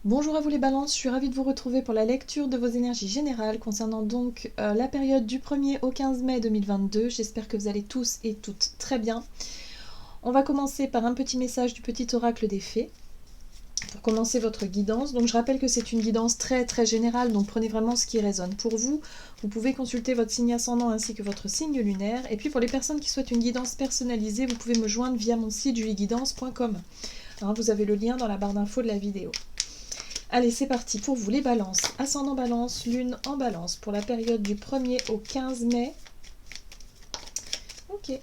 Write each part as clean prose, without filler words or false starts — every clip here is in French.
Bonjour à vous les balances, je suis ravie de vous retrouver pour la lecture de vos énergies générales concernant donc la période du 1er au 15 mai 2022. J'espère que vous allez tous et toutes très bien. On va commencer par un petit message du petit oracle des fées pour commencer votre guidance. Donc je rappelle que c'est une guidance très générale, donc prenez vraiment ce qui résonne pour vous. Vous pouvez consulter votre signe ascendant ainsi que votre signe lunaire. Et puis pour les personnes qui souhaitent une guidance personnalisée, vous pouvez me joindre via mon site julieguidance.com. Vous avez le lien dans la barre d'infos de la vidéo. Allez, c'est parti pour vous les balances. Ascendant balance, lune en balance pour la période du 1er au 15 mai. Ok.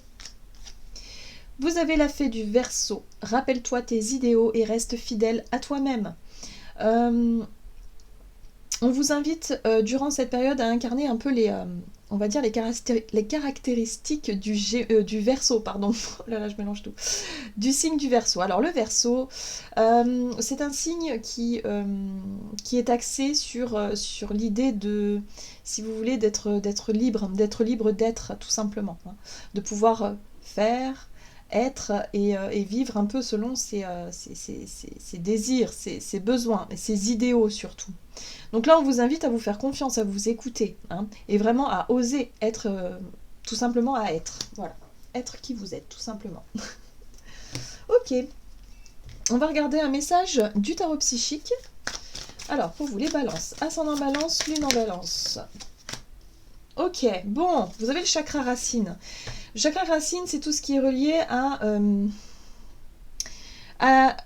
Vous avez la fée du Verseau. Rappelle-toi tes idéaux et reste fidèle à toi-même. On vous invite durant cette période à incarner un peu on va dire les caractéristiques du Verseau, pardon. Oh là là, je mélange tout. Du signe du Verseau. Alors le Verseau, c'est un signe qui est axé sur l'idée de, si vous voulez, d'être libre d'être tout simplement, hein, de pouvoir faire, être et vivre un peu selon ses désirs, ses besoins, et ses idéaux surtout. Donc là, on vous invite à vous faire confiance, à vous écouter, hein, et vraiment à oser être, tout simplement à être. Voilà, être qui vous êtes, tout simplement. Ok, on va regarder un message du tarot psychique. Alors, pour vous, les balances. Ascendant balance, lune en balance. Ok, bon, vous avez le chakra racine. Le chakra racine, c'est tout ce qui est relié à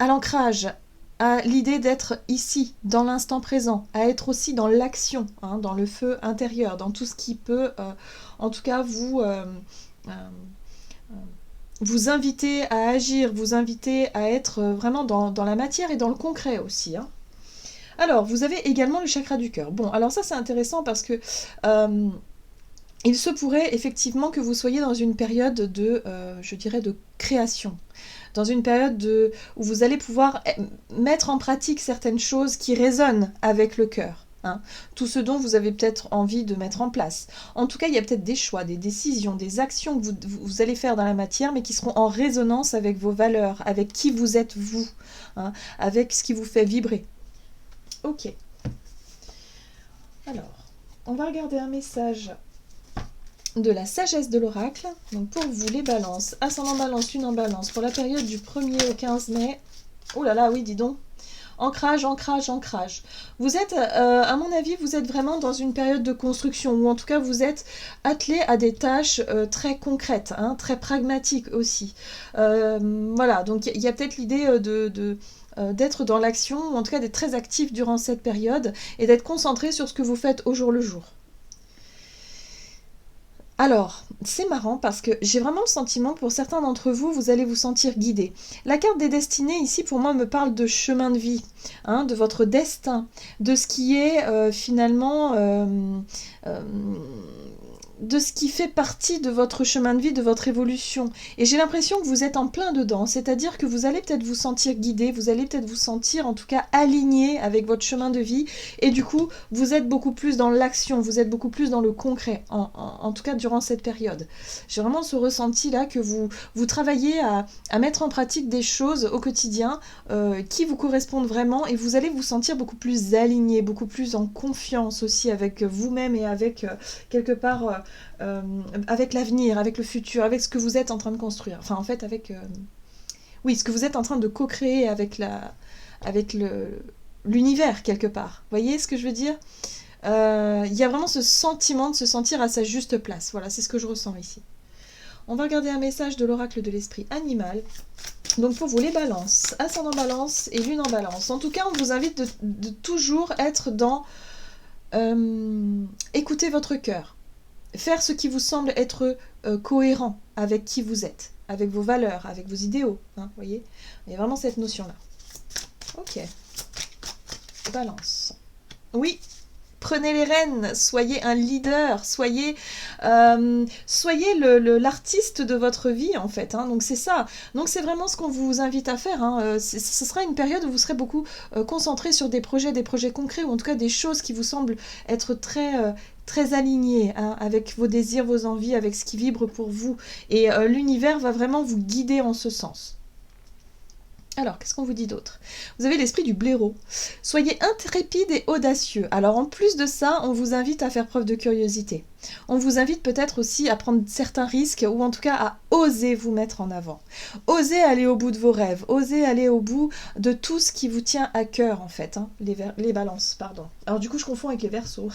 l'ancrage, à l'idée d'être ici, dans l'instant présent, à être aussi dans l'action, hein, dans le feu intérieur, dans tout ce qui peut, en tout cas, vous inviter à agir, vous inviter à être vraiment dans la matière et dans le concret aussi, hein. Alors, vous avez également le chakra du cœur. Bon, alors ça c'est intéressant parce que il se pourrait effectivement que vous soyez dans une période de, je dirais, de création. Dans une période où vous allez pouvoir mettre en pratique certaines choses qui résonnent avec le cœur. Hein, tout ce dont vous avez peut-être envie de mettre en place. En tout cas, il y a peut-être des choix, des décisions, des actions que vous allez faire dans la matière, mais qui seront en résonance avec vos valeurs, avec qui vous êtes vous, hein, avec ce qui vous fait vibrer. Ok. Alors, on va regarder un message de la sagesse de l'oracle. Donc pour vous, les balances, ascendant balance, lune en balance, pour la période du 1er au 15 mai. Oh là là, oui, dis donc. Ancrage, ancrage, ancrage. Vous êtes, à mon avis, vous êtes vraiment dans une période de construction, ou en tout cas vous êtes attelé à des tâches très concrètes, hein, très pragmatiques aussi. Voilà, donc il y a peut-être l'idée d'être dans l'action, ou en tout cas d'être très actif durant cette période, et d'être concentré sur ce que vous faites au jour le jour. Alors, c'est marrant parce que j'ai vraiment le sentiment, pour certains d'entre vous, vous allez vous sentir guidé. La carte des destinées, ici, pour moi, me parle de chemin de vie, hein, de votre destin, de ce qui est finalement... de ce qui fait partie de votre chemin de vie, de votre évolution. Et j'ai l'impression que vous êtes en plein dedans, c'est-à-dire que vous allez peut-être vous sentir guidé, vous allez peut-être vous sentir en tout cas aligné avec votre chemin de vie, et du coup, vous êtes beaucoup plus dans l'action, vous êtes beaucoup plus dans le concret, en tout cas durant cette période. J'ai vraiment ce ressenti-là que vous travaillez à mettre en pratique des choses au quotidien qui vous correspondent vraiment, et vous allez vous sentir beaucoup plus aligné, beaucoup plus en confiance aussi avec vous-même et avec quelque part... avec l'avenir, avec le futur, avec ce que vous êtes en train de construire. Enfin, en fait, avec... oui, ce que vous êtes en train de co-créer avec l'univers, quelque part. Vous voyez ce que je veux dire ? Il y a vraiment ce sentiment de se sentir à sa juste place. Voilà, c'est ce que je ressens ici. On va regarder un message de l'oracle de l'esprit animal. Donc pour vous, les balances, ascendant balance et lune en balance. En tout cas, on vous invite de toujours être dans... écoutez votre cœur. Faire ce qui vous semble être cohérent avec qui vous êtes, avec vos valeurs, avec vos idéaux. Hein, vous voyez ? Il y a vraiment cette notion-là. Ok. Balance. Oui. Prenez les rênes, soyez un leader, soyez l'artiste de votre vie en fait, hein, donc c'est ça. Donc c'est vraiment ce qu'on vous invite à faire, hein. Ce sera une période où vous serez beaucoup concentré sur des projets concrets, ou en tout cas des choses qui vous semblent être très alignées, hein, avec vos désirs, vos envies, avec ce qui vibre pour vous. Et l'univers va vraiment vous guider en ce sens. Alors, qu'est-ce qu'on vous dit d'autre? Vous avez l'esprit du blaireau. Soyez intrépide et audacieux. Alors, en plus de ça, on vous invite à faire preuve de curiosité. On vous invite peut-être aussi à prendre certains risques, ou en tout cas à oser vous mettre en avant. Osez aller au bout de vos rêves. Osez aller au bout de tout ce qui vous tient à cœur, en fait. Hein. Les balances, pardon. Alors, du coup, je confonds avec les verseaux.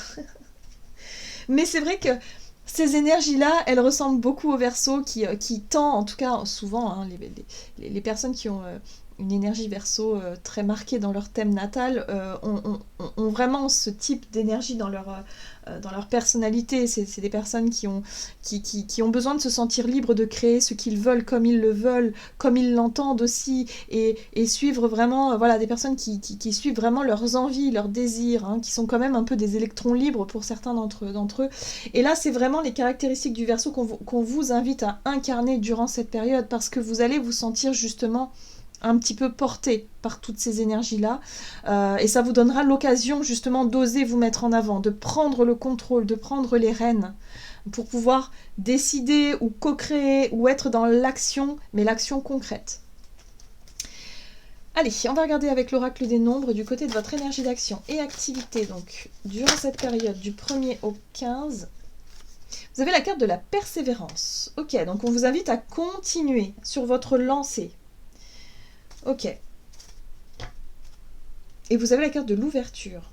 Mais c'est vrai que ces énergies-là, elles ressemblent beaucoup aux Verseaux qui tend, en tout cas souvent, hein, les personnes qui ont une énergie Verseau très marquée dans leur thème natal ont vraiment ce type d'énergie dans leur personnalité. C'est des personnes qui ont besoin de se sentir libres de créer ce qu'ils veulent, comme ils le veulent, comme ils l'entendent aussi, et suivre vraiment, voilà, des personnes qui suivent vraiment leurs envies, leurs désirs, hein, qui sont quand même un peu des électrons libres pour certains d'entre eux. Et là, c'est vraiment les caractéristiques du Verseau qu'on vous invite à incarner durant cette période, parce que vous allez vous sentir justement un petit peu porté par toutes ces énergies-là, et ça vous donnera l'occasion justement d'oser vous mettre en avant, de prendre le contrôle, de prendre les rênes, pour pouvoir décider ou co-créer ou être dans l'action, mais l'action concrète. Allez, on va regarder avec l'oracle des nombres du côté de votre énergie d'action et activité, donc durant cette période du 1er au 15. Vous avez la carte de la persévérance. Ok, donc on vous invite à continuer sur votre lancée. Ok. Et vous avez la carte de l'ouverture.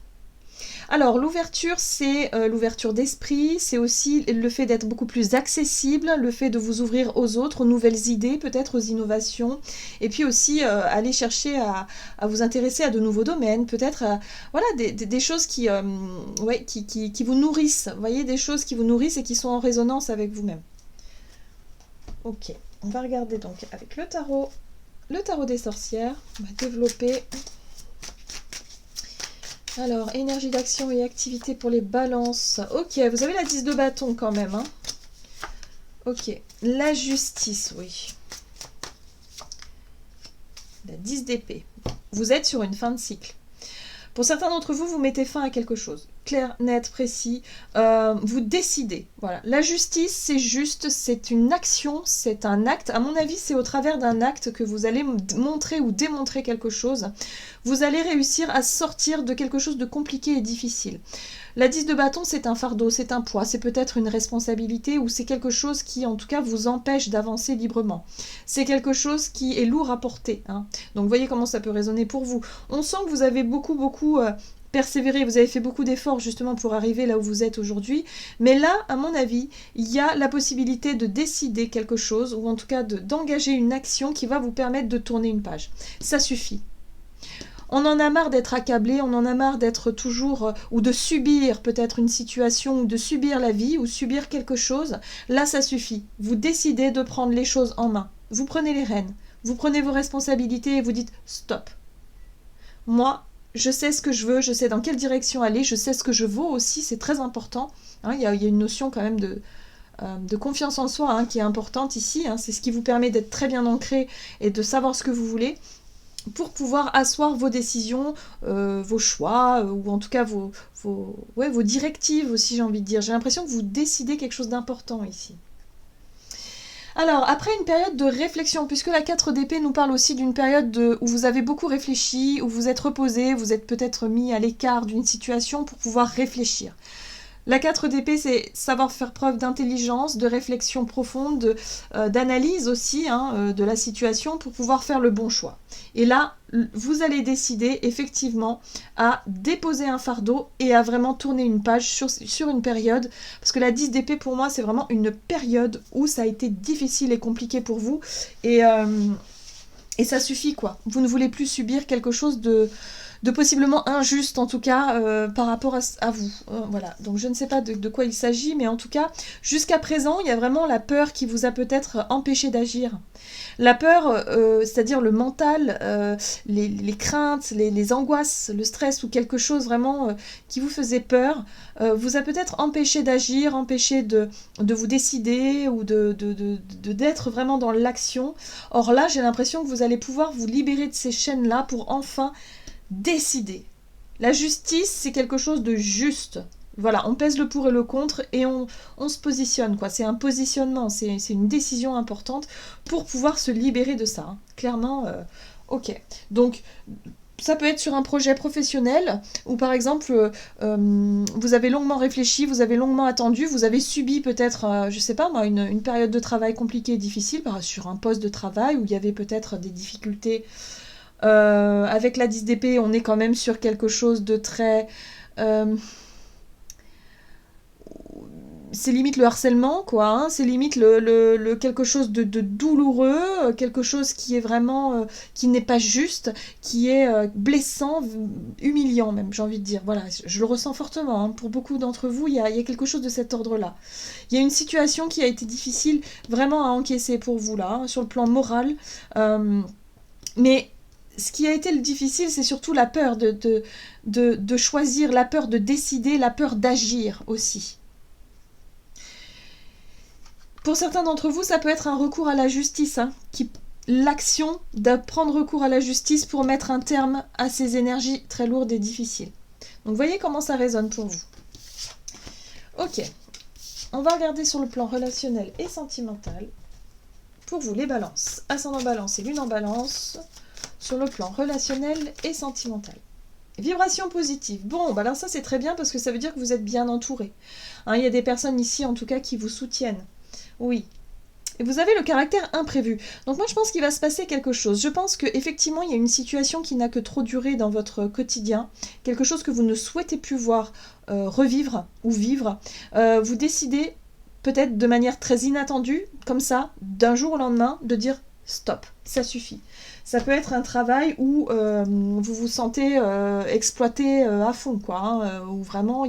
Alors, l'ouverture, c'est l'ouverture d'esprit, c'est aussi le fait d'être beaucoup plus accessible, le fait de vous ouvrir aux autres, aux nouvelles idées, peut-être aux innovations, et puis aussi aller chercher à vous intéresser à de nouveaux domaines, peut-être voilà, des choses qui vous nourrissent, vous voyez, des choses qui vous nourrissent et qui sont en résonance avec vous-même. Ok, on va regarder donc avec le tarot des sorcières. On va développer. Alors, énergie d'action et activité pour les balances. Ok, vous avez la 10 de bâton quand même. Hein. Ok, la justice, oui. La 10 d'épée. Vous êtes sur une fin de cycle. Pour certains d'entre vous, vous mettez fin à quelque chose. Clair, net, précis. Vous décidez. Voilà. La justice, c'est juste, c'est une action, c'est un acte. À mon avis, c'est au travers d'un acte que vous allez montrer ou démontrer quelque chose. Vous allez réussir à sortir de quelque chose de compliqué et difficile. La 10 de bâton, c'est un fardeau, c'est un poids, c'est peut-être une responsabilité ou c'est quelque chose qui, en tout cas, vous empêche d'avancer librement. C'est quelque chose qui est lourd à porter. Hein. Donc, voyez comment ça peut résonner pour vous. On sent que vous avez beaucoup persévéré, vous avez fait beaucoup d'efforts justement pour arriver là où vous êtes aujourd'hui. Mais là, à mon avis, il y a la possibilité de décider quelque chose ou en tout cas d'engager une action qui va vous permettre de tourner une page. Ça suffit. On en a marre d'être accablé, on en a marre d'être toujours, ou de subir peut-être une situation, ou de subir la vie, ou subir quelque chose. Là, ça suffit. Vous décidez de prendre les choses en main. Vous prenez les rênes, vous prenez vos responsabilités et vous dites « stop ». Moi, je sais ce que je veux, je sais dans quelle direction aller, je sais ce que je vaux aussi, c'est très important. Hein, il y a une notion quand même de confiance en soi hein, qui est importante ici. Hein, c'est ce qui vous permet d'être très bien ancré et de savoir ce que vous voulez, pour pouvoir asseoir vos décisions, vos choix, ou en tout cas vos directives aussi, j'ai envie de dire. J'ai l'impression que vous décidez quelque chose d'important ici. Alors, après une période de réflexion, puisque la 4 d'épée nous parle aussi d'une période où vous avez beaucoup réfléchi, où vous êtes reposé, vous êtes peut-être mis à l'écart d'une situation pour pouvoir réfléchir. La 4 d'épée, c'est savoir faire preuve d'intelligence, de réflexion profonde, d'analyse aussi de la situation pour pouvoir faire le bon choix. Et là, vous allez décider effectivement à déposer un fardeau et à vraiment tourner une page sur une période. Parce que la 10 d'épée, pour moi, c'est vraiment une période où ça a été difficile et compliqué pour vous. Et ça suffit, quoi. Vous ne voulez plus subir quelque chose de possiblement injuste en tout cas par rapport à vous. Voilà, donc je ne sais pas de quoi il s'agit, mais en tout cas, jusqu'à présent, il y a vraiment la peur qui vous a peut-être empêché d'agir. La peur, c'est-à-dire le mental, les craintes, les angoisses, le stress ou quelque chose vraiment qui vous faisait peur, vous a peut-être empêché d'agir, empêché de vous décider ou d'être vraiment dans l'action. Or là, j'ai l'impression que vous allez pouvoir vous libérer de ces chaînes-là pour enfin décider. La justice, c'est quelque chose de juste. Voilà, on pèse le pour et le contre et on se positionne, quoi. C'est un positionnement, c'est une décision importante pour pouvoir se libérer de ça. Hein. Clairement, Ok. Donc, ça peut être sur un projet professionnel où, par exemple, vous avez longuement réfléchi, vous avez longuement attendu, vous avez subi peut-être, je sais pas moi, une période de travail compliquée et difficile sur un poste de travail où il y avait peut-être des difficultés. Avec la 10 d'épée, on est quand même sur quelque chose de très... euh, c'est limite le harcèlement, quoi. Hein. C'est limite quelque chose de douloureux, quelque chose qui est vraiment, qui n'est pas juste, qui est blessant, humiliant même, j'ai envie de dire. Voilà, je le ressens fortement. Hein. Pour beaucoup d'entre vous, il y a quelque chose de cet ordre-là. Il y a une situation qui a été difficile vraiment à encaisser pour vous là, hein, sur le plan moral. Mais ce qui a été le difficile, c'est surtout la peur de choisir, la peur de décider, la peur d'agir aussi. Pour certains d'entre vous, ça peut être un recours à la justice, hein, l'action de prendre recours à la justice pour mettre un terme à ces énergies très lourdes et difficiles. Donc voyez comment ça résonne pour vous. Ok, on va regarder sur le plan relationnel et sentimental. Pour vous, les balances, ascendant balance et lune en balance, sur le plan relationnel et sentimental. Vibration positive. Bon, bah là ça c'est très bien parce que ça veut dire que vous êtes bien entouré. Hein, il y a des personnes ici en tout cas qui vous soutiennent. Oui. Et vous avez le caractère imprévu. Donc moi je pense qu'il va se passer quelque chose. Je pense qu'effectivement il y a une situation qui n'a que trop duré dans votre quotidien. Quelque chose que vous ne souhaitez plus voir revivre ou vivre. Vous décidez peut-être de manière très inattendue, comme ça, d'un jour au lendemain, de dire stop, ça suffit. Ça peut être un travail où vous vous sentez exploité à fond, quoi, hein, où vraiment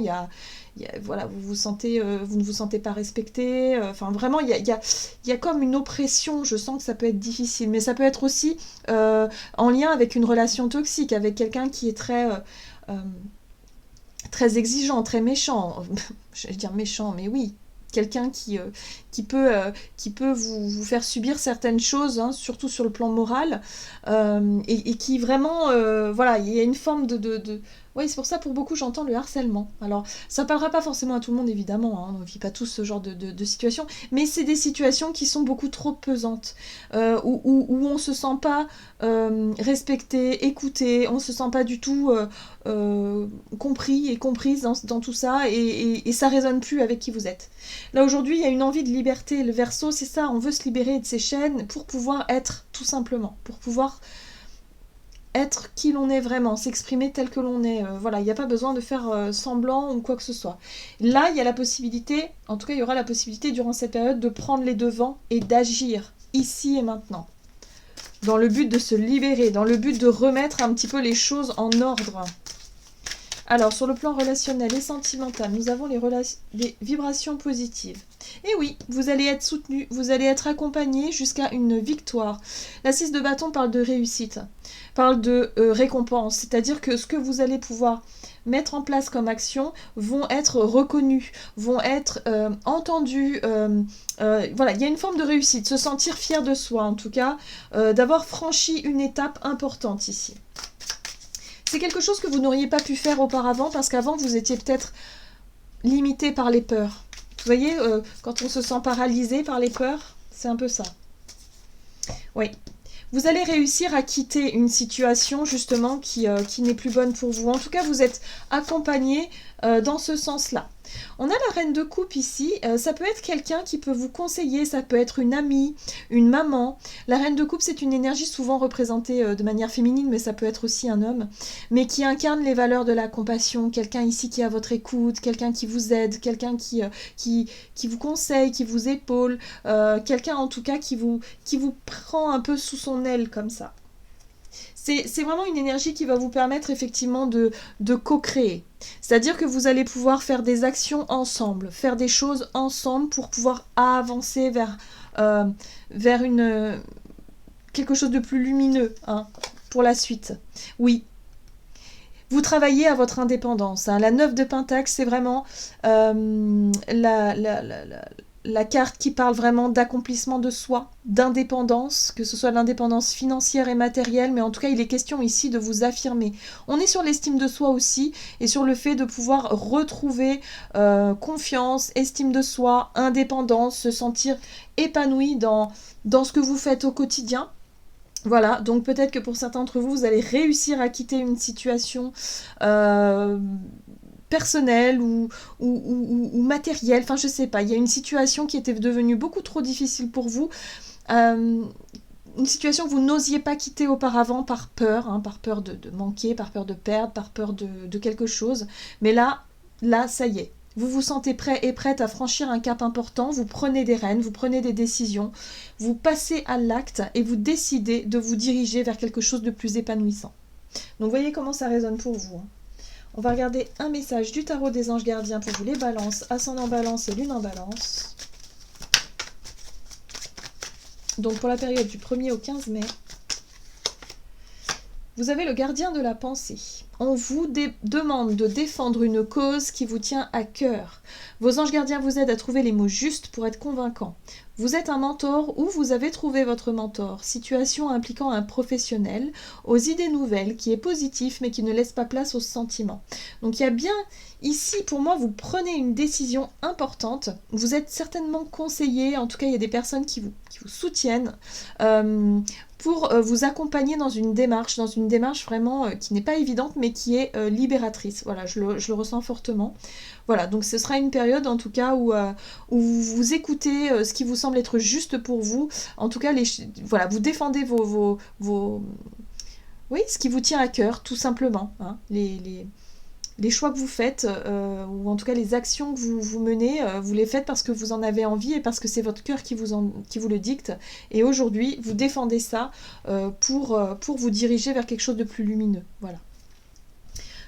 voilà, vous ne vous sentez pas respecté. Enfin, vraiment, il y a comme une oppression. Je sens que ça peut être difficile, mais ça peut être aussi en lien avec une relation toxique, avec quelqu'un qui est très exigeant, très méchant. Je vais dire méchant, mais oui. Quelqu'un qui peut vous faire subir certaines choses, hein, surtout sur le plan moral, et qui vraiment, voilà, il y a une forme de... Oui, c'est pour ça, pour beaucoup, j'entends le harcèlement. Alors, ça parlera pas forcément à tout le monde, évidemment, hein, on ne vit pas tous ce genre de situation, mais c'est des situations qui sont beaucoup trop pesantes, où on ne se sent pas respecté, écouté, on ne se sent pas du tout compris et comprise dans tout ça, et ça résonne plus avec qui vous êtes. Là aujourd'hui, il y a une envie de liberté. Le Verseau, c'est ça, on veut se libérer de ces chaînes pour pouvoir être, tout simplement, pour pouvoir être qui l'on est vraiment, s'exprimer tel que l'on est. Voilà, il n'y a pas besoin de faire semblant ou quoi que ce soit. Là, il y a la possibilité, en tout cas, il y aura la possibilité durant cette période de prendre les devants et d'agir ici et maintenant. Dans le but de se libérer, dans le but de remettre un petit peu les choses en ordre. Alors, sur le plan relationnel et sentimental, nous avons les vibrations positives. Et oui, vous allez être soutenu, vous allez être accompagné jusqu'à une victoire. La 6 de bâton parle de réussite, parle de récompense, c'est-à-dire que ce que vous allez pouvoir mettre en place comme action vont être reconnus, vont être entendus. Voilà, il y a une forme de réussite, se sentir fier de soi en tout cas, d'avoir franchi une étape importante ici. C'est quelque chose que vous n'auriez pas pu faire auparavant parce qu'avant vous étiez peut-être limité par les peurs. Vous voyez, quand on se sent paralysé par les peurs, c'est un peu ça. Oui. Vous allez réussir à quitter une situation justement qui n'est plus bonne pour vous. En tout cas, vous êtes accompagné dans ce sens-là. On a la reine de coupe ici, ça peut être quelqu'un qui peut vous conseiller, ça peut être une amie, une maman. La reine de coupe, c'est une énergie souvent représentée de manière féminine, mais ça peut être aussi un homme, mais qui incarne les valeurs de la compassion, quelqu'un ici qui est à votre écoute, quelqu'un qui vous aide, quelqu'un qui vous conseille, qui vous épaule, quelqu'un en tout cas qui vous prend un peu sous son aile comme ça. C'est vraiment une énergie qui va vous permettre effectivement de co-créer. C'est-à-dire que vous allez pouvoir faire des actions ensemble, faire des choses ensemble pour pouvoir avancer vers quelque chose de plus lumineux, hein, pour la suite. Oui. Vous travaillez à votre indépendance. Hein. La 9 de Pentacle, c'est vraiment la carte qui parle vraiment d'accomplissement de soi, d'indépendance, que ce soit l'indépendance financière et matérielle, mais en tout cas, il est question ici de vous affirmer. On est sur l'estime de soi aussi, et sur le fait de pouvoir retrouver confiance, estime de soi, indépendance, se sentir épanoui dans ce que vous faites au quotidien. Voilà, donc peut-être que pour certains d'entre vous, vous allez réussir à quitter une situation personnelle ou matérielle, enfin je sais pas, il y a une situation qui était devenue beaucoup trop difficile pour vous, une situation que vous n'osiez pas quitter auparavant par peur de manquer, par peur de perdre, par peur de quelque chose, mais là, ça y est. Vous vous sentez prêt et prête à franchir un cap important, vous prenez des rênes, vous prenez des décisions, vous passez à l'acte et vous décidez de vous diriger vers quelque chose de plus épanouissant. Donc voyez comment ça résonne pour vous. On va regarder un message du tarot des anges gardiens pour vous les balances, ascendant balance et lune en balance. Donc pour la période du 1er au 15 mai, vous avez le gardien de la pensée. On vous demande de défendre une cause qui vous tient à cœur. Vos anges gardiens vous aident à trouver les mots justes pour être convaincants. Vous êtes un mentor ou vous avez trouvé votre mentor. Situation impliquant un professionnel, aux idées nouvelles, qui est positif mais qui ne laisse pas place aux sentiments. Donc il y a bien ici, pour moi, vous prenez une décision importante. Vous êtes certainement conseillé, en tout cas il y a des personnes qui vous soutiennent. Pour vous accompagner dans une démarche vraiment qui n'est pas évidente mais qui est libératrice. Voilà, je le ressens fortement. Voilà, donc ce sera une période en tout cas où vous écoutez ce qui vous semble être juste pour vous. En tout cas, voilà, vous défendez oui, ce qui vous tient à cœur, tout simplement. Hein, les choix que vous faites, ou en tout cas les actions que vous menez, vous les faites parce que vous en avez envie et parce que c'est votre cœur qui vous le dicte. Et aujourd'hui, vous défendez ça pour vous diriger vers quelque chose de plus lumineux. Voilà.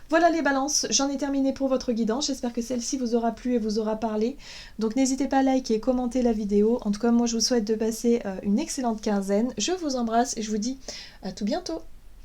Voilà les balances, j'en ai terminé pour votre guidance. J'espère que celle-ci vous aura plu et vous aura parlé. Donc n'hésitez pas à liker et commenter la vidéo. En tout cas, moi je vous souhaite de passer une excellente quinzaine. Je vous embrasse et je vous dis à tout bientôt.